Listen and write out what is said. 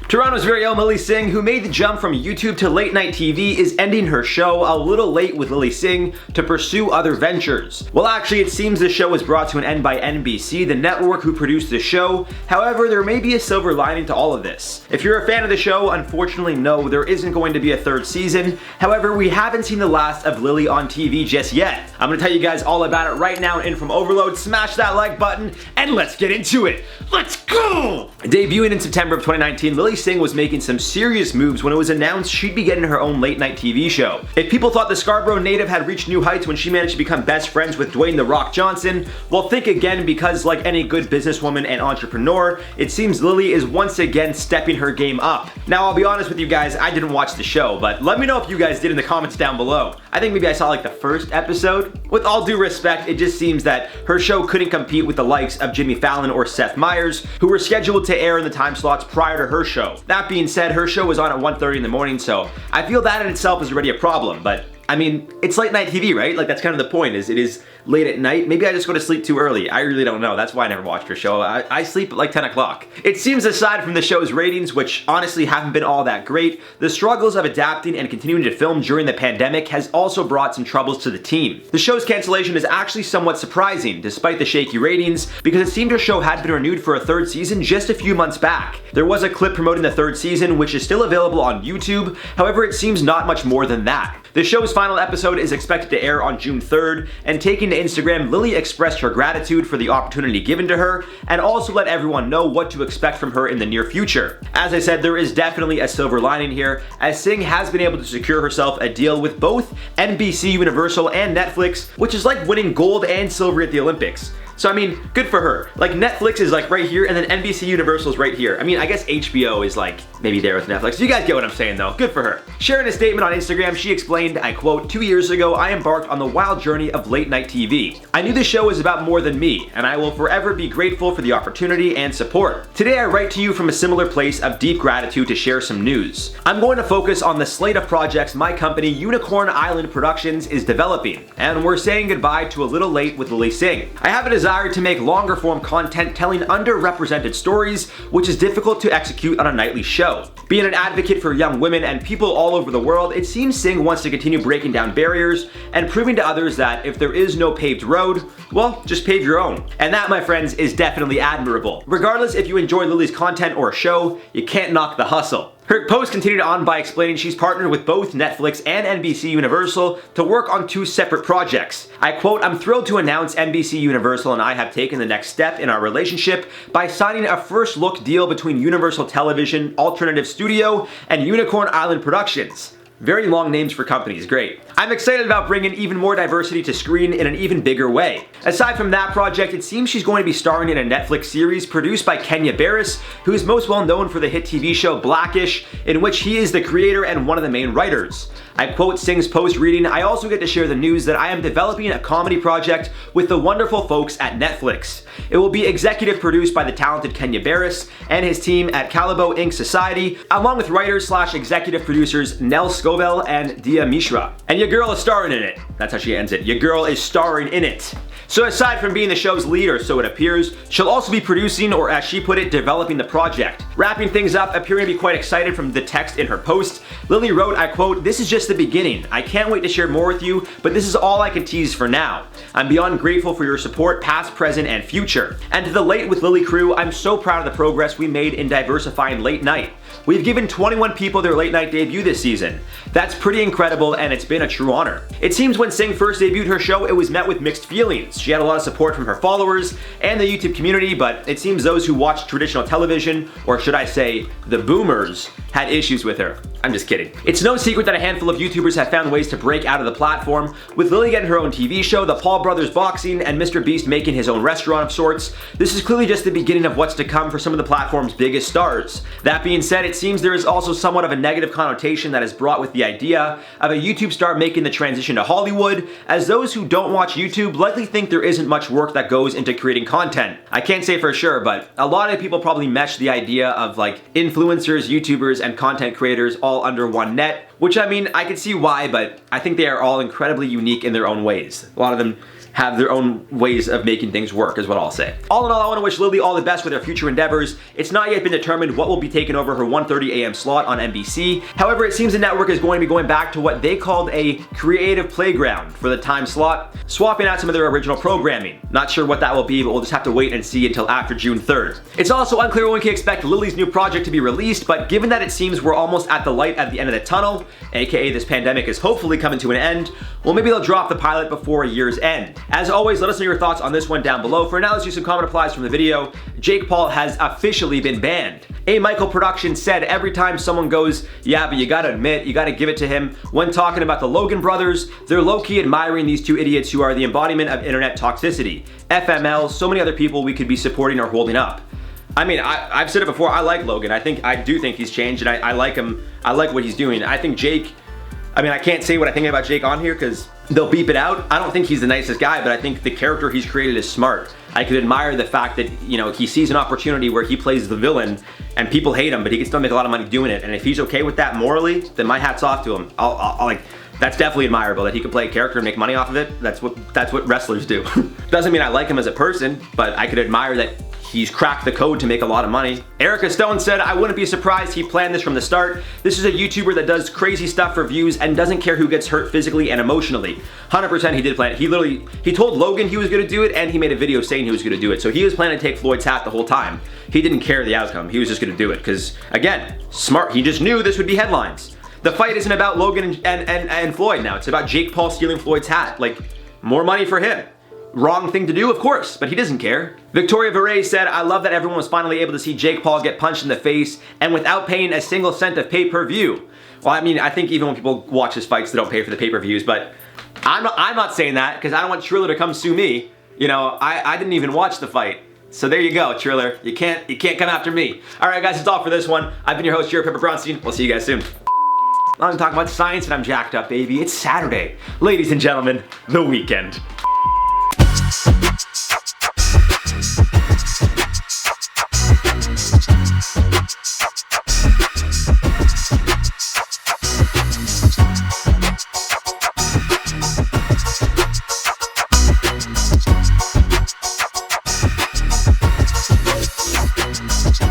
Toronto's very own Lilly Singh, who made the jump from YouTube to late night TV, is ending her show a little late with Lilly Singh to pursue other ventures. Well, actually, it seems the show was brought to an end by NBC, the network who produced the show. However, there may be a silver lining to all of this. If you're a fan of the show, unfortunately, no, there isn't going to be a third season. However, we haven't seen the last of Lilly on TV just yet. I'm gonna tell you guys all about it right now in InformOverload. Smash that like button and let's get into it. Let's go! Debuting in September of 2019, Lilly Singh was making some serious moves when it was announced she'd be getting her own late night TV show. If people thought the Scarborough native had reached new heights when she managed to become best friends with Dwayne "The Rock" Johnson, well, think again, because like any good businesswoman and entrepreneur, it seems Lilly is once again stepping her game up. Now, I'll be honest with you guys, I didn't watch the show, but let me know if you guys did in the comments down below. I think maybe I saw like the first episode. With all due respect, it just seems that her show couldn't compete with the likes of Jimmy Fallon or Seth Meyers, who were scheduled to air in the time slots prior to her show. That being said, her show was on at 1:30 in the morning, so I feel that in itself is already a problem, but I mean, it's late night TV, right? Like, that's kind of the point, is it is late at night. Maybe I just go to sleep too early. I really don't know. That's why I never watched her show. I sleep at like 10 o'clock. It seems aside from the show's ratings, which honestly haven't been all that great, the struggles of adapting and continuing to film during the pandemic has also brought some troubles to the team. The show's cancellation is actually somewhat surprising, despite the shaky ratings, because it seemed her show had been renewed for a third season just a few months back. There was a clip promoting the third season, which is still available on YouTube. However, it seems not much more than that. The show's final episode is expected to air on June 3rd, and taking to Instagram, Lilly expressed her gratitude for the opportunity given to her, and also let everyone know what to expect from her in the near future. As I said, there is definitely a silver lining here, as Singh has been able to secure herself a deal with both NBC Universal and Netflix, which is like winning gold and silver at the Olympics. So I mean, good for her. Like, Netflix is like right here, and then NBC Universal is right here. I mean, I guess HBO is like maybe there with Netflix. You guys get what I'm saying though. Good for her. Sharing a statement on Instagram, she explained, I quote, "2 years ago, I embarked on the wild journey of late night TV. I knew the show was about more than me, and I will forever be grateful for the opportunity and support. Today I write to you from a similar place of deep gratitude to share some news. I'm going to focus on the slate of projects my company Unicorn Island Productions is developing, and we're saying goodbye to a little late with Lilly Singh. I have a desire to make longer form content telling underrepresented stories, which is difficult to execute on a nightly show. Being an advocate for young women and people all over the world, it seems Singh wants to continue breaking down barriers and proving to others that if there is no paved road, well, just pave your own. And that, my friends, is definitely admirable. Regardless if you enjoy Lilly's content or show, you can't knock the hustle." Her post continued on by explaining she's partnered with both Netflix and NBC Universal to work on 2 separate projects. I quote, "I'm thrilled to announce NBC Universal and I have taken the next step in our relationship by signing a first look deal between Universal Television Alternative Studio and Unicorn Island Productions." Very long names for companies, great. "I'm excited about bringing even more diversity to screen in an even bigger way. Aside from that project, it seems she's going to be starring in a Netflix series produced by Kenya Barris, who is most well known for the hit TV show Blackish, in which he is the creator and one of the main writers." I quote Singh's post reading, "I also get to share the news that I am developing a comedy project with the wonderful folks at Netflix. It will be executive produced by the talented Kenya Barris and his team at Calibo Inc. Society, along with writers/executive producers Nell Scovell and Dia Mishra. And your girl is starring in it." That's how she ends it. Your girl is starring in it. So aside from being the show's lead, or so it appears, she'll also be producing, or as she put it, developing the project. Wrapping things up, appearing to be quite excited from the text in her post, Lilly wrote, I quote, "This is just the beginning. I can't wait to share more with you, but this is all I can tease for now. I'm beyond grateful for your support, past, present, and future. And to the Late with Lilly crew, I'm so proud of the progress we made in diversifying late night. We've given 21 people their late night debut this season. That's pretty incredible, and it's been a true honor." It seems when Singh first debuted her show, it was met with mixed feelings. She had a lot of support from her followers and the YouTube community, but it seems those who watch traditional television, or should I say, the boomers, had issues with her. I'm just kidding. It's no secret that a handful of YouTubers have found ways to break out of the platform, with Lilly getting her own TV show, the Paul Brothers Boxing, and Mr. Beast making his own restaurant of sorts. This is clearly just the beginning of what's to come for some of the platform's biggest stars. That being said, it seems there is also somewhat of a negative connotation that is brought with the idea of a YouTube star making the transition to Hollywood, as those who don't watch YouTube likely think there isn't much work that goes into creating content. I can't say for sure, but a lot of people probably mesh the idea of like influencers, YouTubers, and content creators all under one net, which I mean, I can see why, but I think they are all incredibly unique in their own ways. A lot of them have their own ways of making things work, is what I'll say. All in all, I want to wish Lilly all the best with her future endeavors. It's not yet been determined what will be taking over her 1:30 a.m. slot on NBC. However, it seems the network is going to be going back to what they called a creative playground for the time slot, swapping out some of their original programming. Not sure what that will be, but we'll just have to wait and see until after June 3rd. It's also unclear when we can expect Lilly's new project to be released, but given that it seems we're almost at the light at the end of the tunnel, aka this pandemic is hopefully coming to an end, well, maybe they'll drop the pilot before a year's end. As always, let us know your thoughts on this one down below. For now, let's do some comment replies from the video. Jake Paul has officially been banned. A Michael Production said every time someone goes, yeah, but you gotta admit, you gotta give it to him. When talking about the Logan brothers, they're low-key admiring these two idiots who are the embodiment of internet toxicity. FML, so many other people we could be supporting or holding up. I mean, I've said it before, I like Logan. I do think he's changed, and I like him. I like what he's doing. I think Jake, I mean, I can't say what I think about Jake on here because they'll beep it out. I don't think he's the nicest guy, but I think the character he's created is smart. I could admire the fact that, you know, he sees an opportunity where he plays the villain and people hate him, but he can still make a lot of money doing it. And if he's okay with that morally, then my hat's off to him. I'll like, that's definitely admirable that he can play a character and make money off of it. That's what wrestlers do. Doesn't mean I like him as a person, but I could admire that he's cracked the code to make a lot of money. Erica Stone said, I wouldn't be surprised he planned this from the start. This is a YouTuber that does crazy stuff for views and doesn't care who gets hurt physically and emotionally. 100% he did plan it. He told Logan he was gonna do it, and he made a video saying he was gonna do it. So he was planning to take Floyd's hat the whole time. He didn't care the outcome. He was just gonna do it because, again, smart. He just knew this would be headlines. The fight isn't about Logan and Floyd now. It's about Jake Paul stealing Floyd's hat. Like, more money for him. Wrong thing to do, of course, but he doesn't care. Victoria Veray said, I love that everyone was finally able to see Jake Paul get punched in the face and without paying a single cent of pay-per-view. Well, I mean, I think even when people watch his fights, they don't pay for the pay-per-views, but I'm not saying that because I don't want Triller to come sue me. You know, I didn't even watch the fight. So there you go, Triller. You can't come after me. All right, guys, that's all for this one. I've been your host, Jared Pepper Bronstein. We'll see you guys soon. I'm talking about science and I'm jacked up, baby. It's Saturday. Ladies and gentlemen, the weekend.